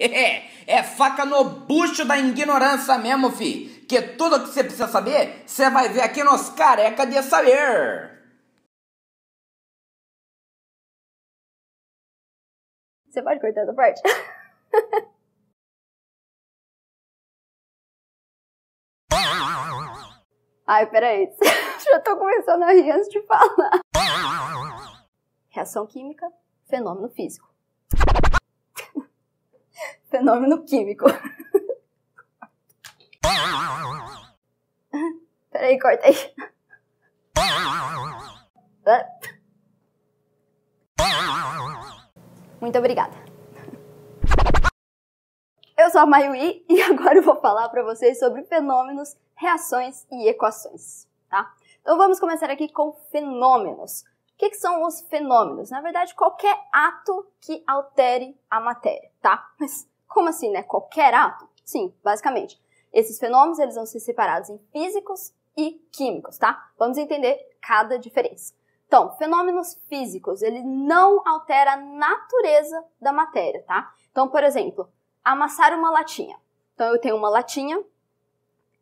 É faca no bucho da ignorância mesmo, fi. Que tudo que você precisa saber, você vai ver aqui nos Careca de Saber. Você pode cortar essa parte? Ai, peraí. Já tô começando a rir antes de falar. Reação química, fenômeno físico. Fenômeno químico. Peraí, corta aí. Muito obrigada. Eu sou a Mayuí e agora eu vou falar para vocês sobre fenômenos, reações e equações, tá? Então vamos começar aqui com fenômenos. O que são os fenômenos? Na verdade, qualquer ato que altere a matéria, tá? Mas como assim, né? Qualquer ato? Sim, basicamente. Esses fenômenos, eles vão ser separados em físicos e químicos, tá? Vamos entender cada diferença. Então, fenômenos físicos, ele não altera a natureza da matéria, tá? Então, por exemplo, amassar uma latinha. Então, eu tenho uma latinha,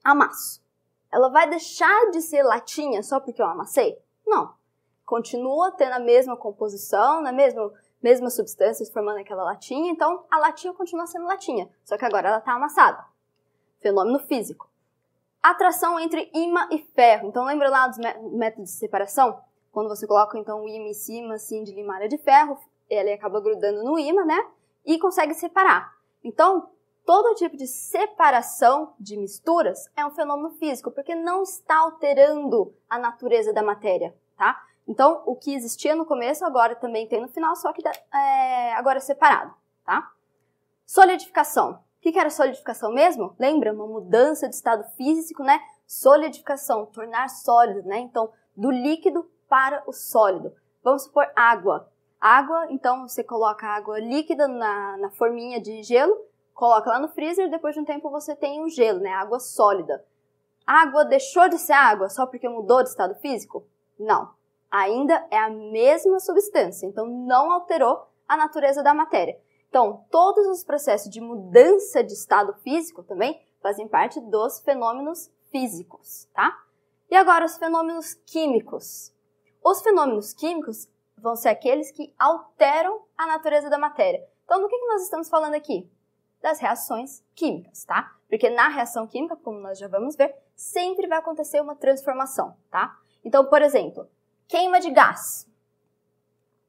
amasso. Ela vai deixar de ser latinha só porque eu amassei? Não. Continua tendo a mesma composição, na mesma substância formando aquela latinha, então a latinha continua sendo latinha, só que agora ela está amassada. Fenômeno físico. Atração entre ímã e ferro. Então, lembra lá dos métodos de separação? Quando você coloca, então, o ímã em cima, assim, de limalha de ferro, ele acaba grudando no ímã, né? E consegue separar. Então, todo tipo de separação de misturas é um fenômeno físico, porque não está alterando a natureza da matéria, tá? Então, o que existia no começo, agora também tem no final, só que agora é separado, tá? Solidificação. O que era solidificação mesmo? Lembra? Uma mudança de estado físico, né? Solidificação, tornar sólido, né? Então, do líquido para o sólido. Vamos supor água. Água, então, você coloca a água líquida na forminha de gelo, coloca lá no freezer e depois de um tempo você tem um gelo, né? Água sólida. A água deixou de ser água só porque mudou de estado físico? Não. Ainda é a mesma substância, então não alterou a natureza da matéria. Então, todos os processos de mudança de estado físico também fazem parte dos fenômenos físicos, tá? E agora os fenômenos químicos. Os fenômenos químicos vão ser aqueles que alteram a natureza da matéria. Então, do que nós estamos falando aqui? Das reações químicas, tá? Porque na reação química, como nós já vamos ver, sempre vai acontecer uma transformação, tá? Então, por exemplo, queima de gás.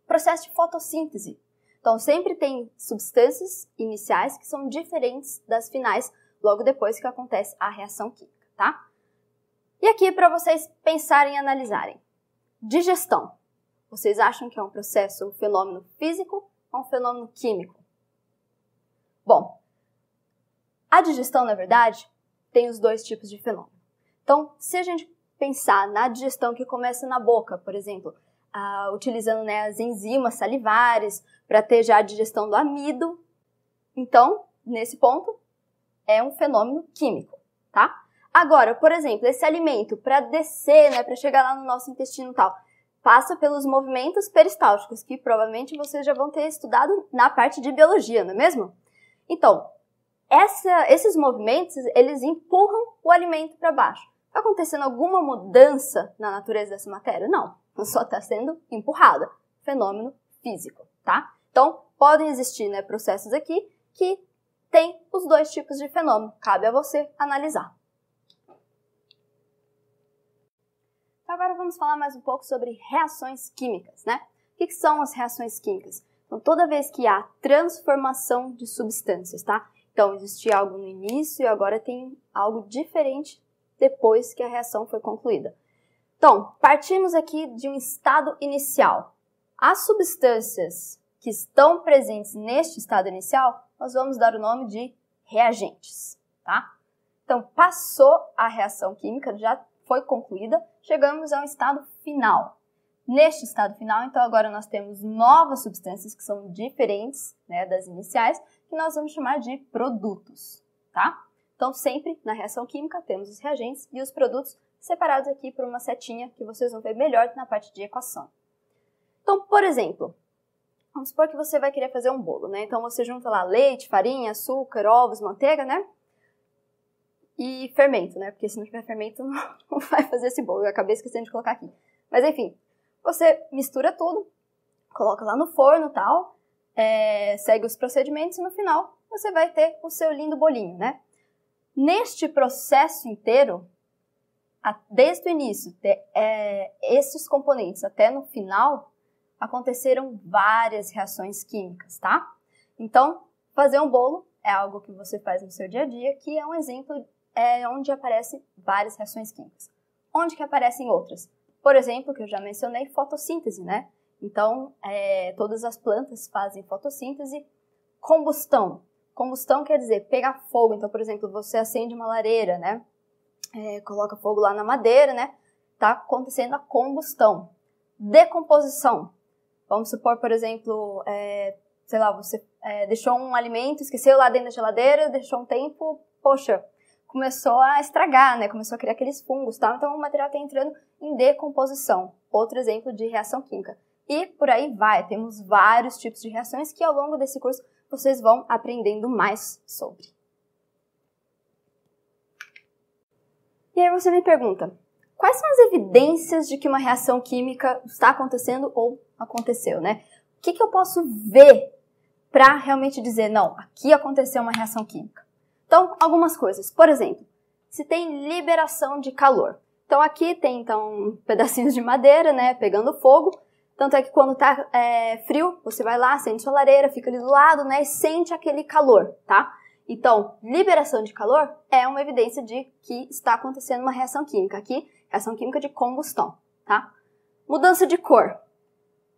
Processo de fotossíntese. Então, sempre tem substâncias iniciais que são diferentes das finais, logo depois que acontece a reação química, tá? E aqui, para vocês pensarem e analisarem. Digestão. Vocês acham que é um processo, um fenômeno físico ou um fenômeno químico? Bom, a digestão, na verdade, tem os dois tipos de fenômeno. Então, se a gente pensar na digestão que começa na boca, por exemplo, utilizando, né, as enzimas salivares para ter já a digestão do amido, então, nesse ponto, é um fenômeno químico, tá? Agora, por exemplo, esse alimento, para descer, né, para chegar lá no nosso intestino e tal, passa pelos movimentos peristálticos, que provavelmente vocês já vão ter estudado na parte de biologia, não é mesmo? Então, esses movimentos, eles empurram o alimento para baixo. Está acontecendo alguma mudança na natureza dessa matéria? Não, só está sendo empurrada. Fenômeno físico, tá? Então, podem existir, né, processos aqui que têm os dois tipos de fenômeno. Cabe a você analisar. Então, agora vamos falar mais um pouco sobre reações químicas, né? O que são as reações químicas? Então, toda vez que há transformação de substâncias, tá? Então, existia algo no início e agora tem algo diferente depois que a reação foi concluída. Então, partimos aqui de um estado inicial. As substâncias que estão presentes neste estado inicial, nós vamos dar o nome de reagentes, tá? Então, passou a reação química, já foi concluída, chegamos a um estado final. Neste estado final, então, agora nós temos novas substâncias que são diferentes, né, das iniciais, que nós vamos chamar de produtos, tá? Então, sempre na reação química temos os reagentes e os produtos separados aqui por uma setinha que vocês vão ver melhor na parte de equação. Então, por exemplo, Vamos supor que você vai querer fazer um bolo, né? Então você junta lá leite, farinha, açúcar, ovos, manteiga, né? E fermento, né? Porque se não tiver fermento, não vai fazer esse bolo. Eu acabei esquecendo de colocar aqui. Mas enfim, você mistura tudo, coloca lá no forno e tal, segue os procedimentos e no final você vai ter o seu lindo bolinho, né? Neste processo inteiro, desde o início, esses componentes até no final, aconteceram várias reações químicas, tá? Então, fazer um bolo é algo que você faz no seu dia a dia, que é um exemplo onde aparecem várias reações químicas. Onde que aparecem outras? Por exemplo, que eu já mencionei, fotossíntese, né? Então, todas as plantas fazem fotossíntese. Combustão. Combustão quer dizer pegar fogo. Então, por exemplo, você acende uma lareira, né? Coloca fogo lá na madeira, né? Tá acontecendo a combustão. Decomposição. Vamos supor, por exemplo, sei lá, você deixou um alimento, esqueceu lá dentro da geladeira, deixou um tempo, poxa, começou a estragar, né? Começou a criar aqueles fungos, tal. Então, o material está entrando em decomposição. Outro exemplo de reação química. E por aí vai. Temos vários tipos de reações que ao longo desse curso vocês vão aprendendo mais sobre. E aí você me pergunta, quais são as evidências de que uma reação química está acontecendo ou aconteceu, né? O que eu posso ver para realmente dizer, não, aqui aconteceu uma reação química? Então, algumas coisas. Por exemplo, se tem liberação de calor. Então, aqui tem pedacinhos de madeira, né, pegando fogo. Tanto é que quando tá frio, você vai lá, acende sua lareira, fica ali do lado, né, e sente aquele calor, tá? Então, liberação de calor é uma evidência de que está acontecendo uma reação química. Aqui, reação química de combustão, tá? Mudança de cor.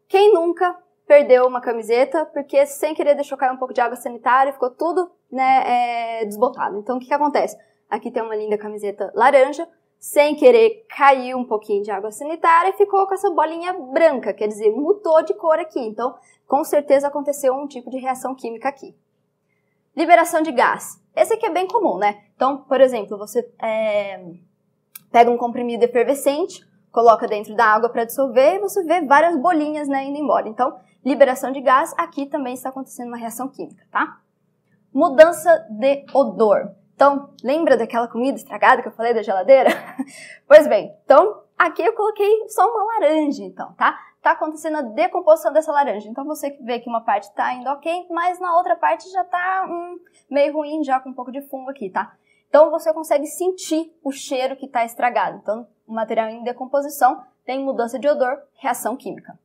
Quem nunca perdeu uma camiseta porque sem querer deixou cair um pouco de água sanitária e ficou tudo, né, desbotado. Então, o que acontece? Aqui tem uma linda camiseta laranja, sem querer caiu um pouquinho de água sanitária e ficou com essa bolinha branca, quer dizer, mudou de cor aqui. Então, com certeza aconteceu um tipo de reação química aqui. Liberação de gás. Esse aqui é bem comum, né? Então, por exemplo, você pega um comprimido efervescente, coloca dentro da água para dissolver e você vê várias bolinhas, né, indo embora. Então, liberação de gás, aqui também está acontecendo uma reação química, tá? Mudança de odor. Então, lembra daquela comida estragada que eu falei da geladeira? Pois bem, então, aqui eu coloquei só uma laranja, então, tá? Tá acontecendo a decomposição dessa laranja. Então, você vê que uma parte tá indo ok, mas na outra parte já tá meio ruim, já com um pouco de fungo aqui, tá? Então, você consegue sentir o cheiro que tá estragado. Então, o material em decomposição tem mudança de odor, reação química.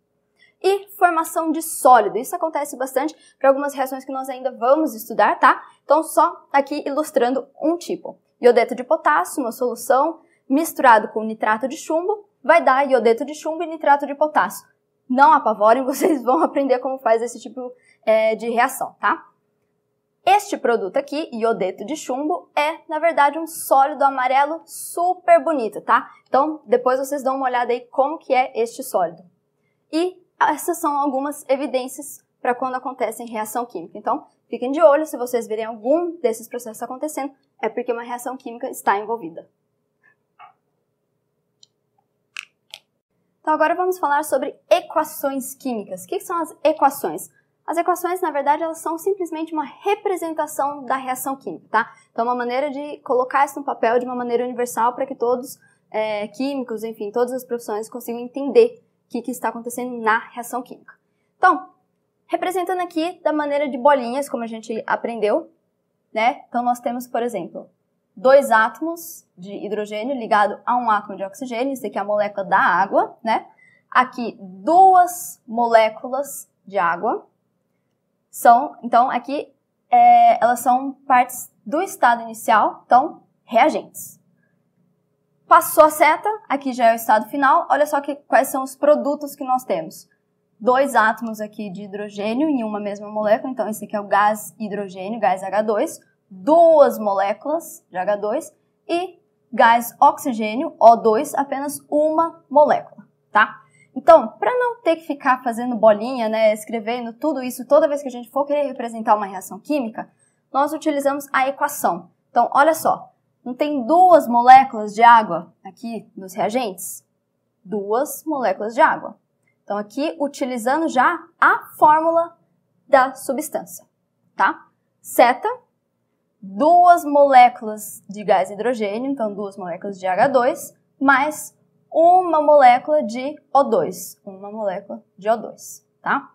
E formação de sólido. Isso acontece bastante para algumas reações que nós ainda vamos estudar, tá? Então, só aqui ilustrando um tipo. Iodeto de potássio, uma solução, misturado com nitrato de chumbo, vai dar iodeto de chumbo e nitrato de potássio. Não apavorem, vocês vão aprender como faz esse tipo de reação, tá? Este produto aqui, iodeto de chumbo, é, na verdade, um sólido amarelo super bonito, tá? Então, depois vocês dão uma olhada aí como que é este sólido. E essas são algumas evidências para quando acontece reação química. Então, fiquem de olho, se vocês verem algum desses processos acontecendo, é porque uma reação química está envolvida. Então, agora vamos falar sobre equações químicas. O que são as equações? As equações, na verdade, elas são simplesmente uma representação da reação química, tá? Então, uma maneira de colocar isso no papel de uma maneira universal para que todos, químicos, enfim, todas as profissões consigam entender o que está acontecendo na reação química. Então, representando aqui da maneira de bolinhas, como a gente aprendeu, né? Então, nós temos, por exemplo, 2 átomos de hidrogênio ligado a um átomo de oxigênio, isso aqui é a molécula da água, né? Aqui, 2 moléculas de água. Então, aqui, elas são partes do estado inicial, então, reagentes. Passou a seta, aqui já é o estado final, olha só quais são os produtos que nós temos. 2 átomos aqui de hidrogênio em uma mesma molécula, então esse aqui é o gás hidrogênio, gás H2, 2 moléculas de H2 e gás oxigênio, O2, apenas uma molécula, tá? Então, para não ter que ficar fazendo bolinha, né, escrevendo tudo isso toda vez que a gente for querer representar uma reação química, nós utilizamos a equação. Então, olha só, não tem 2 moléculas de água aqui nos reagentes? 2 moléculas de água. Então, aqui, utilizando já a fórmula da substância, tá? Ceta, 2 moléculas de gás hidrogênio, então 2 moléculas de H2, mais uma molécula de O2, tá?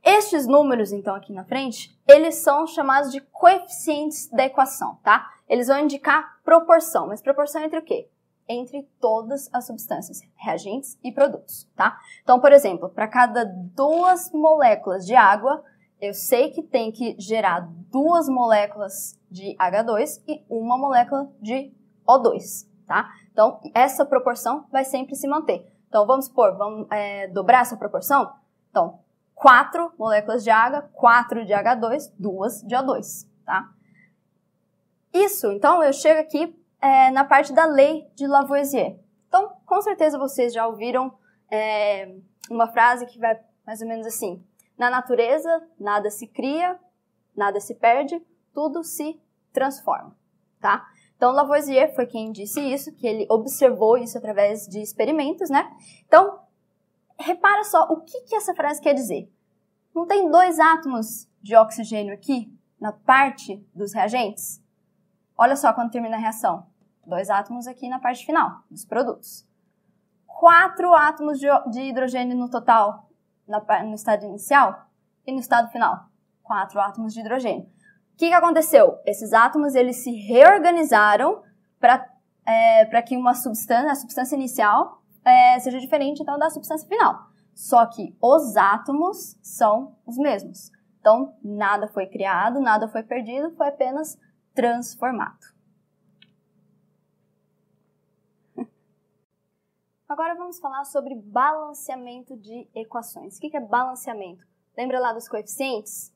Estes números, então, aqui na frente, eles são chamados de coeficientes da equação, tá? Eles vão indicar proporção, mas proporção entre o quê? Entre todas as substâncias, reagentes e produtos, tá? Então, por exemplo, para cada 2 moléculas de água, eu sei que tem que gerar 2 moléculas de H2 e 1 molécula de O2, tá? Então, essa proporção vai sempre se manter. Então, vamos supor, vamos dobrar essa proporção? Então, 4 moléculas de água, 4 de H2, 2 de O2, tá? Isso, então, eu chego aqui na parte da lei de Lavoisier. Então, com certeza vocês já ouviram uma frase que vai mais ou menos assim: na natureza, nada se cria, nada se perde, tudo se transforma, tá? Então, Lavoisier foi quem disse isso, que ele observou isso através de experimentos, né? Então, repara só o que essa frase quer dizer. Não tem 2 átomos de oxigênio aqui, na parte dos reagentes? Olha só quando termina a reação. 2 átomos aqui na parte final, dos produtos. 4 átomos de hidrogênio no total, no estado inicial e no estado final. 4 átomos de hidrogênio. O que aconteceu? Esses átomos eles se reorganizaram para que a substância inicial, seja diferente então da substância final. Só que os átomos são os mesmos. Então, nada foi criado, nada foi perdido, foi apenas transformado. Agora vamos falar sobre balanceamento de equações. O que é balanceamento? Lembra lá dos coeficientes?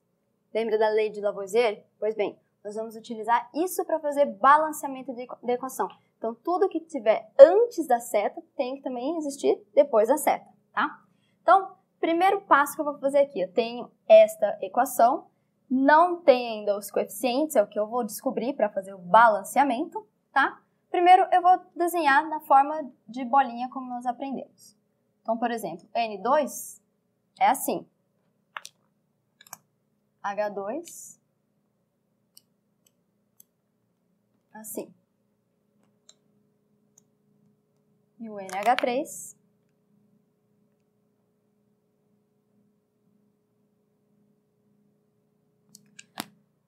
Lembra da lei de Lavoisier? Pois bem, nós vamos utilizar isso para fazer balanceamento de equação. Então, tudo que tiver antes da seta tem que também existir depois da seta, tá? Então, primeiro passo que eu vou fazer aqui, eu tenho esta equação, não tem ainda os coeficientes, é o que eu vou descobrir para fazer o balanceamento, tá? Primeiro, eu vou desenhar na forma de bolinha, como nós aprendemos. Então, por exemplo, N2 é assim. H2, assim. E o NH3,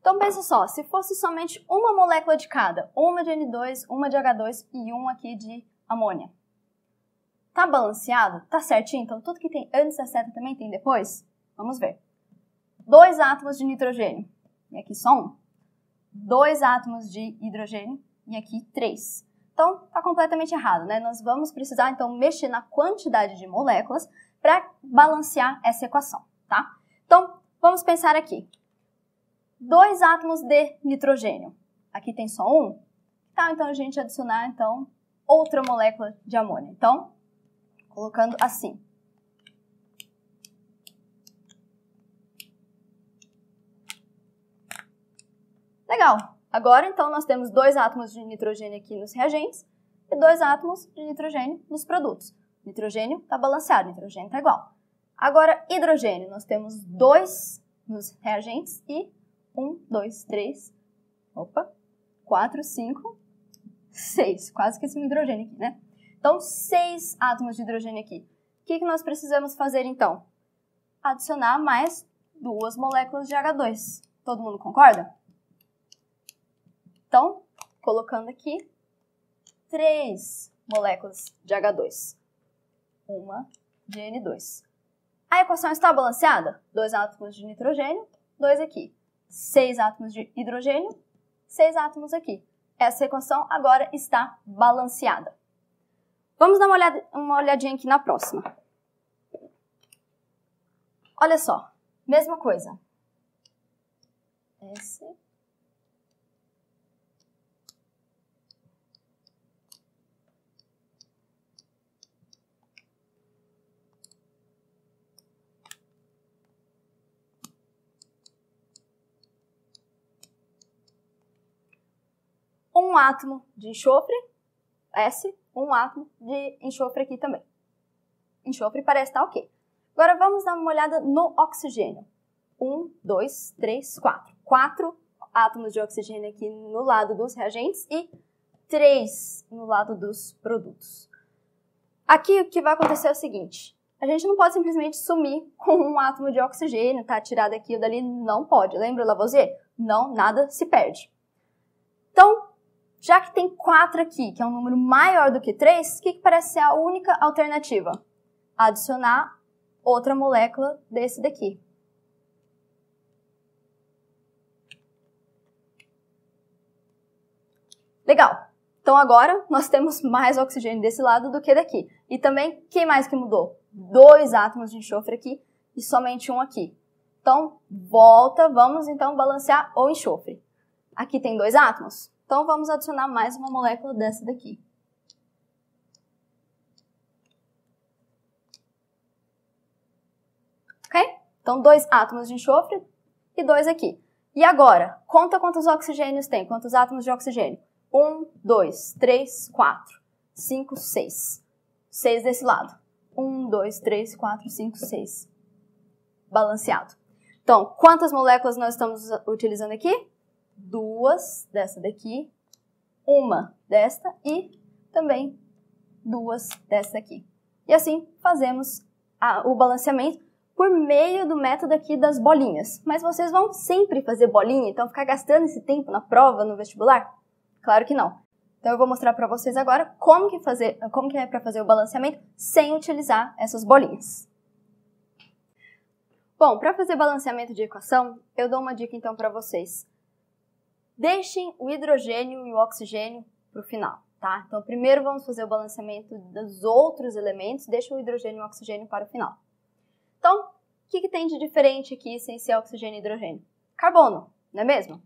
então, pensa só, se fosse somente uma molécula de cada, uma de N2, uma de H2 e uma aqui de amônia. Tá balanceado? Tá certinho? Então, tudo que tem antes da seta também tem depois? Vamos ver. 2 átomos de nitrogênio, e aqui só 1. 2 átomos de hidrogênio, e aqui 3. Então, tá completamente errado, né? Nós vamos precisar, então, mexer na quantidade de moléculas para balancear essa equação, tá? Então, vamos pensar aqui. 2 átomos de nitrogênio. Aqui tem só 1. Tá, então a gente adicionar, então, outra molécula de amônia. Então, colocando assim. Legal. Agora, então, nós temos 2 átomos de nitrogênio aqui nos reagentes e 2 átomos de nitrogênio nos produtos. Nitrogênio está balanceado, nitrogênio está igual. Agora, hidrogênio. Nós temos 2 nos reagentes e 1, 2, 3, 4, 5, 6. Quase esqueci o hidrogênio aqui, né? Então, 6 átomos de hidrogênio aqui. O que nós precisamos fazer, então? Adicionar mais 2 moléculas de H2. Todo mundo concorda? Então, colocando aqui 3 moléculas de H2. Uma de N2. A equação está balanceada? 2 átomos de nitrogênio, 2 aqui. 6 átomos de hidrogênio, 6 átomos aqui. Essa equação agora está balanceada. Vamos dar uma olhadinha aqui na próxima. Olha só, mesma coisa. S. Um átomo de enxofre, S, um átomo de enxofre aqui também. Enxofre parece estar ok. Agora vamos dar uma olhada no oxigênio. 1, 2, 3, 4. 4 átomos de oxigênio aqui no lado dos reagentes e 3 no lado dos produtos. Aqui o que vai acontecer é o seguinte, a gente não pode simplesmente sumir com um átomo de oxigênio, tá? Tirar daqui ou dali, não pode. Lembra o Lavoisier? Não, nada se perde. Então, já que tem 4 aqui, que é um número maior do que 3, o que parece ser a única alternativa? Adicionar outra molécula desse daqui. Legal. Então agora nós temos mais oxigênio desse lado do que daqui. E também, quem mais que mudou? 2 átomos de enxofre aqui e somente um aqui. Então, volta, vamos então balancear o enxofre. Aqui tem 2 átomos, então vamos adicionar mais uma molécula dessa daqui. Ok? Então, 2 átomos de enxofre e 2 aqui. E agora, conta quantos oxigênios tem, quantos átomos de oxigênio. 1, 2, 3, 4, 5, 6. 6 desse lado. 1, 2, 3, 4, 5, 6. Balanceado. Então, quantas moléculas nós estamos utilizando aqui? 2 dessa daqui, 1 desta e também 2 dessa aqui. E assim fazemos o balanceamento por meio do método aqui das bolinhas. Mas vocês vão sempre fazer bolinha, então ficar gastando esse tempo na prova, no vestibular? Claro que não. Então eu vou mostrar para vocês agora como que é para fazer o balanceamento sem utilizar essas bolinhas. Bom, para fazer balanceamento de equação, eu dou uma dica então para vocês. Deixem o hidrogênio e o oxigênio para o final, tá? Então primeiro vamos fazer o balanceamento dos outros elementos, deixa o hidrogênio e o oxigênio para o final. Então, o que tem de diferente aqui sem ser oxigênio e hidrogênio? Carbono, não é mesmo?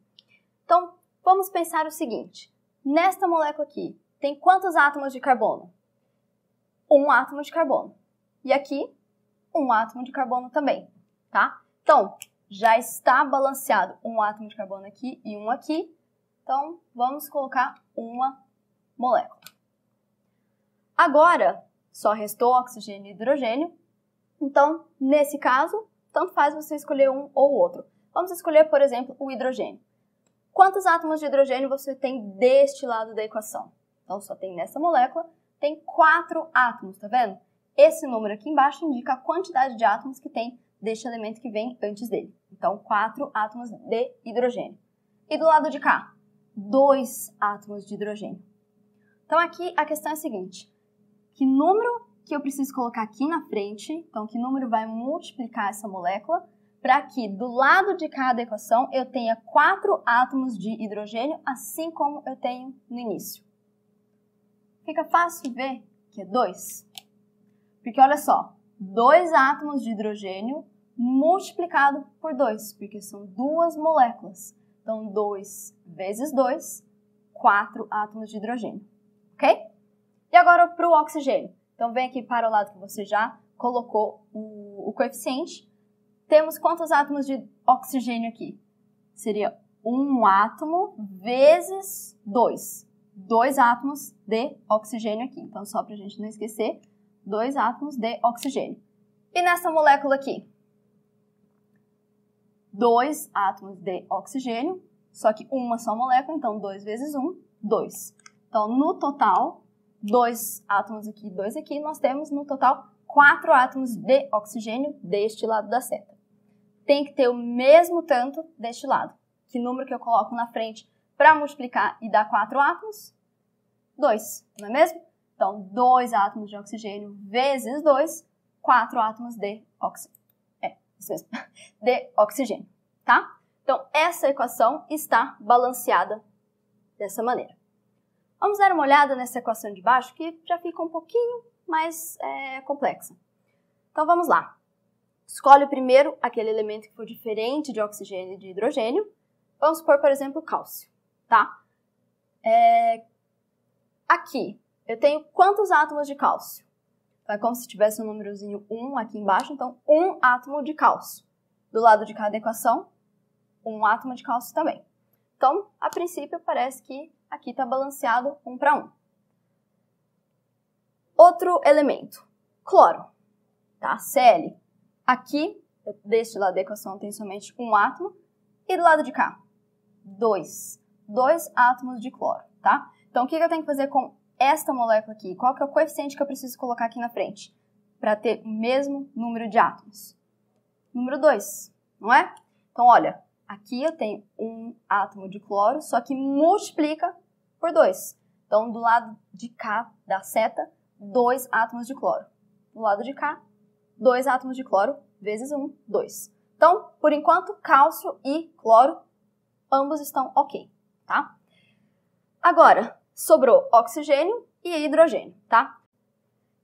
Então, vamos pensar o seguinte, nesta molécula aqui, tem quantos átomos de carbono? 1 átomo de carbono. E aqui, 1 átomo de carbono também, tá? Então, já está balanceado 1 átomo de carbono aqui e 1 aqui. Então, vamos colocar uma molécula. Agora, só restou oxigênio e hidrogênio. Então, nesse caso, tanto faz você escolher um ou outro. Vamos escolher, por exemplo, o hidrogênio. Quantos átomos de hidrogênio você tem deste lado da equação? Então, só tem nessa molécula, tem 4 átomos, tá vendo? Esse número aqui embaixo indica a quantidade de átomos que tem deste elemento que vem antes dele. Então, 4 átomos de hidrogênio. E do lado de cá, 2 átomos de hidrogênio. Então, aqui a questão é a seguinte, que número que eu preciso colocar aqui na frente, então que número vai multiplicar essa molécula, para que do lado de cada equação eu tenha 4 átomos de hidrogênio, assim como eu tenho no início. Fica fácil ver que é 2? Porque olha só, 2 átomos de hidrogênio multiplicado por 2, porque são 2 moléculas. Então, 2 vezes 2, 4 átomos de hidrogênio, ok? E agora para o oxigênio. Então, vem aqui para o lado que você já colocou o coeficiente. Temos quantos átomos de oxigênio aqui? Seria 1 átomo vezes 2. 2 átomos de oxigênio aqui. Então, só para a gente não esquecer, 2 átomos de oxigênio. E nessa molécula aqui? 2 átomos de oxigênio, só que uma só molécula, então 2 vezes 1, 2. Então, no total, 2 átomos aqui e 2 aqui, nós temos no total 4 átomos de oxigênio deste lado da seta. Tem que ter o mesmo tanto deste lado. Que número que eu coloco na frente para multiplicar e dar 4 átomos? 2, não é mesmo? Então, 2 átomos de oxigênio vezes 2, 4 átomos de oxigênio. Isso mesmo, de oxigênio, tá? Então, essa equação está balanceada dessa maneira. Vamos dar uma olhada nessa equação de baixo, que já fica um pouquinho mais complexa. Então, vamos lá. Escolhe primeiro aquele elemento que for diferente de oxigênio e de hidrogênio. Vamos supor, por exemplo, cálcio, tá? Aqui, eu tenho quantos átomos de cálcio? Então, é como se tivesse um númerozinho 1 aqui embaixo, então 1 átomo de cálcio. Do lado de cada equação, 1 átomo de cálcio também. Então, a princípio, parece que aqui está balanceado 1 para 1. Outro elemento, cloro, tá? Cl. Aqui, deste lado da equação, tem somente um átomo. E do lado de cá, dois átomos de cloro, tá? Então, o que eu tenho que fazer com esta molécula aqui? Qual que é o coeficiente que eu preciso colocar aqui na frente? Para ter o mesmo número de átomos. Número 2, não é? Então, olha, aqui eu tenho um átomo de cloro, só que multiplica por 2. Então, do lado de cá da seta, 2 átomos de cloro. Do lado de cá, 2 átomos de cloro vezes 1, 2. Então, por enquanto, cálcio e cloro, ambos estão ok, tá? Agora, sobrou oxigênio e hidrogênio, tá?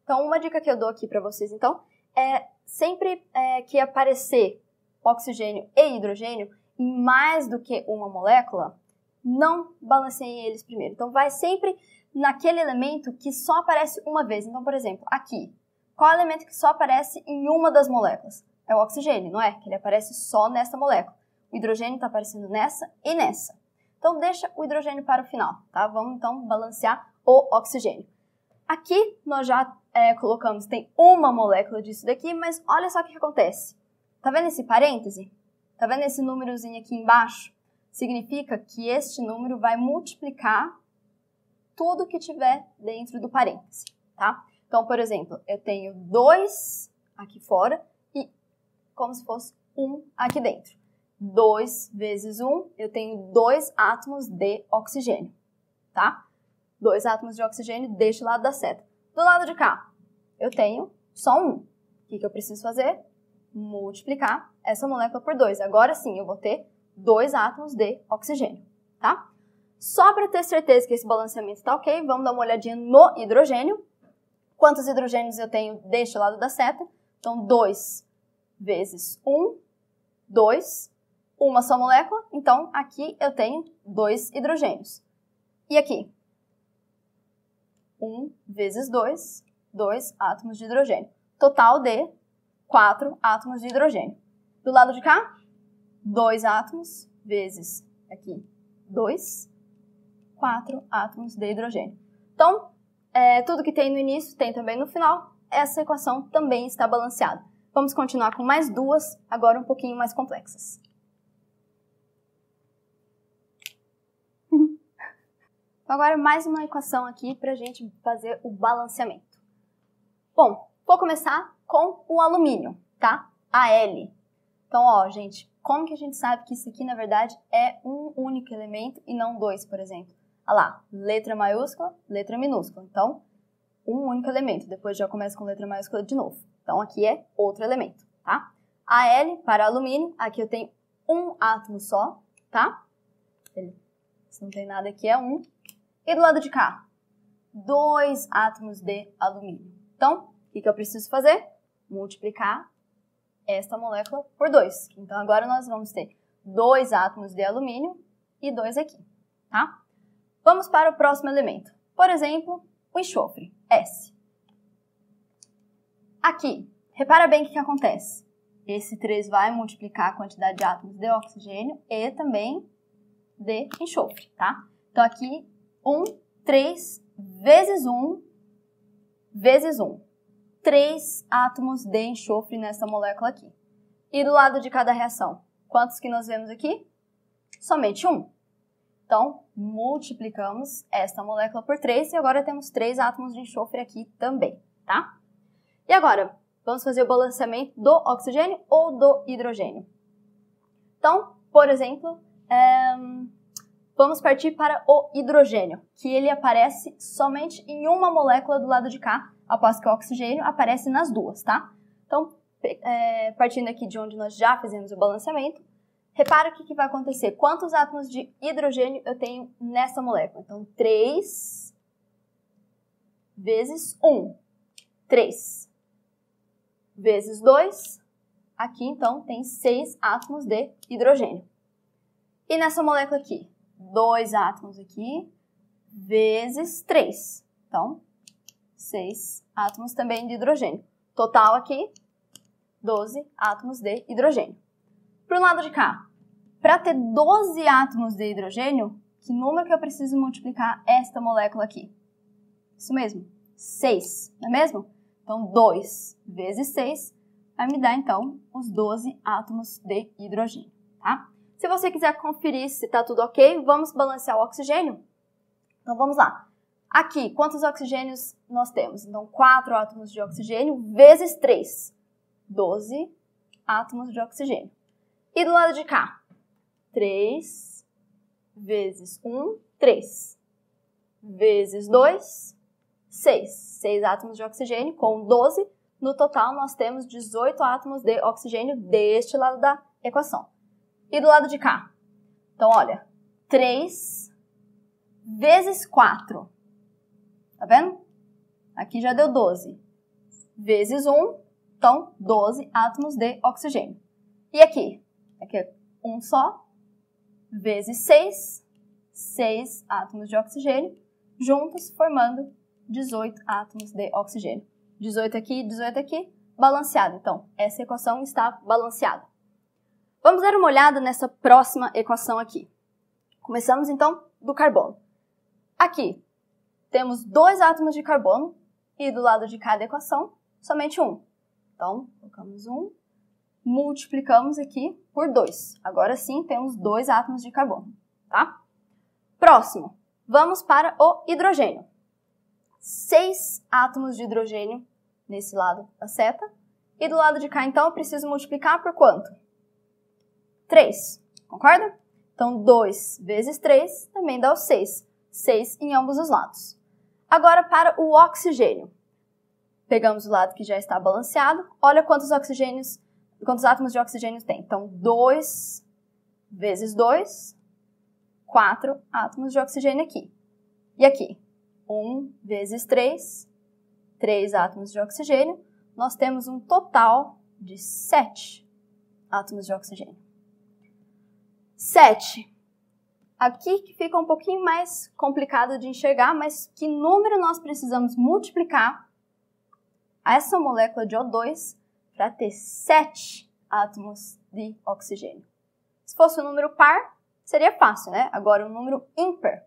Então, uma dica que eu dou aqui para vocês, então, é sempre que aparecer oxigênio e hidrogênio em mais do que uma molécula, não balanceiem eles primeiro. Então, vai sempre naquele elemento que só aparece uma vez. Então, por exemplo, aqui, qual é o elemento que só aparece em uma das moléculas? É o oxigênio, não é? Que ele aparece só nessa molécula. O hidrogênio está aparecendo nessa e nessa. Então, deixa o hidrogênio para o final, tá? Vamos, então, balancear o oxigênio. Aqui, nós já colocamos, tem uma molécula disso daqui, mas olha só o que acontece. Tá vendo esse parêntese? Tá vendo esse númerozinho aqui embaixo? Significa que este número vai multiplicar tudo que tiver dentro do parêntese, tá? Então, por exemplo, eu tenho 2 aqui fora e como se fosse 1 aqui dentro. 2 vezes 1, eu tenho 2 átomos de oxigênio, tá? 2 átomos de oxigênio deste lado da seta. Do lado de cá, eu tenho só 1. O que eu preciso fazer? Multiplicar essa molécula por 2. Agora sim, eu vou ter 2 átomos de oxigênio, tá? Só para ter certeza que esse balanceamento está ok, vamos dar uma olhadinha no hidrogênio. Quantos hidrogênios eu tenho deste lado da seta? Então, 2 vezes 1, 2, uma só molécula. Então, aqui eu tenho 2 hidrogênios. E aqui? 1 vezes 2, 2 átomos de hidrogênio. Total de 4 átomos de hidrogênio. Do lado de cá, 2 átomos vezes aqui 2, 4 átomos de hidrogênio. Então, tudo que tem no início tem também no final. Essa equação também está balanceada. Vamos continuar com mais duas, agora um pouquinho mais complexas. Agora mais uma equação aqui para a gente fazer o balanceamento. Bom, vou começar com o alumínio, tá? Al. Então, ó, gente, como que a gente sabe que isso aqui, na verdade, é um único elemento e não 2, por exemplo? Olha lá, letra maiúscula, letra minúscula. Então, um único elemento. Depois já começa com letra maiúscula de novo. Então, aqui é outro elemento, tá? Al para alumínio, aqui eu tenho um átomo só, tá? Se não tem nada aqui, é 1. E do lado de cá, 2 átomos de alumínio. Então, o que eu preciso fazer? Multiplicar esta molécula por 2. Então, agora nós vamos ter 2 átomos de alumínio e 2 aqui, tá? Vamos para o próximo elemento. Por exemplo, o enxofre, S. Aqui, repara bem o que acontece. Esse 3 vai multiplicar a quantidade de átomos de oxigênio e também de enxofre, tá? Então, aqui, 3 vezes 1 vezes 1. 3 átomos de enxofre nessa molécula aqui. E do lado de cada reação, quantos que nós vemos aqui? Somente 1. Então, multiplicamos esta molécula por 3 e agora temos 3 átomos de enxofre aqui também, tá? E agora, vamos fazer o balanceamento do oxigênio ou do hidrogênio. Então, por exemplo, vamos partir para o hidrogênio, que ele aparece somente em uma molécula do lado de cá, após que o oxigênio aparece nas duas, tá? Então, partindo aqui de onde nós já fizemos o balanceamento, repara o que vai acontecer. Quantos átomos de hidrogênio eu tenho nessa molécula? Então, 3 vezes 1. 3 vezes 2. Aqui, então, tem 6 átomos de hidrogênio. E nessa molécula aqui? 2 átomos aqui, vezes 3. Então, 6 átomos também de hidrogênio. Total aqui, 12 átomos de hidrogênio. Para o lado de cá, para ter 12 átomos de hidrogênio, que número que eu preciso multiplicar esta molécula aqui? Isso mesmo, 6, não é mesmo? Então, 2 vezes 6, vai me dar, então, os 12 átomos de hidrogênio, tá? Se você quiser conferir se está tudo ok, vamos balancear o oxigênio? Então, vamos lá. Aqui, quantos oxigênios nós temos? Então, 4 átomos de oxigênio vezes 3. 12 átomos de oxigênio. E do lado de cá? 3 vezes 1, 3. Vezes 2, 6. 6 átomos de oxigênio com 12. No total, nós temos 18 átomos de oxigênio deste lado da equação. E do lado de cá? Então, olha, 3 vezes 4. Tá vendo? Aqui já deu 12. Vezes 1, então, 12 átomos de oxigênio. E aqui? Aqui é um só. Vezes 6, 6 átomos de oxigênio, juntos formando 18 átomos de oxigênio. 18 aqui, balanceado. Então, essa equação está balanceada. Vamos dar uma olhada nessa próxima equação aqui. Começamos, então, do carbono. Aqui, temos 2 átomos de carbono e do lado de cada equação, somente um. Então, colocamos 1, multiplicamos aqui por 2. Agora sim, temos 2 átomos de carbono, tá? Próximo, vamos para o hidrogênio. 6 átomos de hidrogênio nesse lado da seta. E do lado de cá, então, eu preciso multiplicar por quanto? 3, concorda? Então, 2 vezes 3 também dá o 6. 6 em ambos os lados. Agora, para o oxigênio. Pegamos o lado que já está balanceado. Olha quantos átomos de oxigênio tem. Então, 2 vezes 2, 4 átomos de oxigênio aqui. E aqui? 1 vezes 3, 3 átomos de oxigênio. Nós temos um total de 7 átomos de oxigênio. 7. Aqui que fica um pouquinho mais complicado de enxergar, mas que número nós precisamos multiplicar essa molécula de O2 para ter 7 átomos de oxigênio. Se fosse um número par, seria fácil, né? Agora, um número ímpar.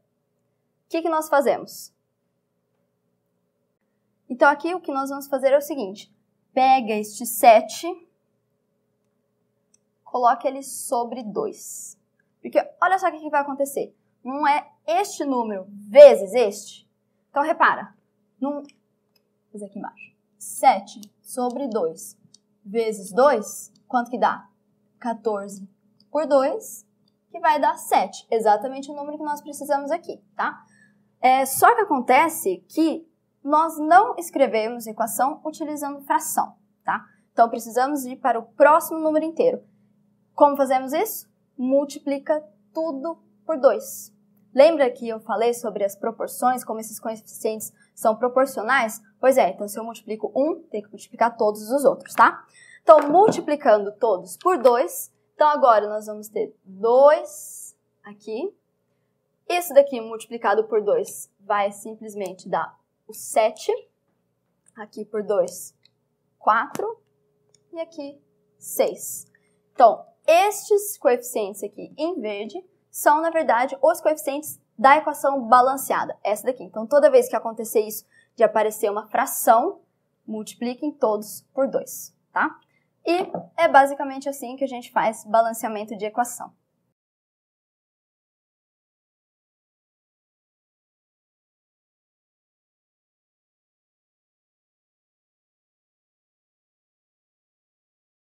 O que nós fazemos? Então, aqui o que nós vamos fazer é o seguinte. Pega este 7, coloca ele sobre 2. Porque olha só o que vai acontecer. Não é este número vezes este? Então, repara. Vou fazer aqui embaixo. 7 sobre 2 vezes 2, quanto que dá? 14 por 2, que vai dar 7. Exatamente o número que nós precisamos aqui, tá? Só que acontece que nós não escrevemos equação utilizando fração, tá? Então, precisamos ir para o próximo número inteiro. Como fazemos isso? Multiplica tudo por 2. Lembra que eu falei sobre as proporções, como esses coeficientes são proporcionais? Pois é, então se eu multiplico 1, tem que multiplicar todos os outros, tá? Então, multiplicando todos por 2, então agora nós vamos ter 2 aqui. Isso daqui multiplicado por 2 vai simplesmente dar o 7. Aqui por 2, 4. E aqui, 6. Então, estes coeficientes aqui em verde são, na verdade, os coeficientes da equação balanceada, essa daqui. Então, toda vez que acontecer isso de aparecer uma fração, multipliquem todos por 2, tá? E é basicamente assim que a gente faz balanceamento de equação.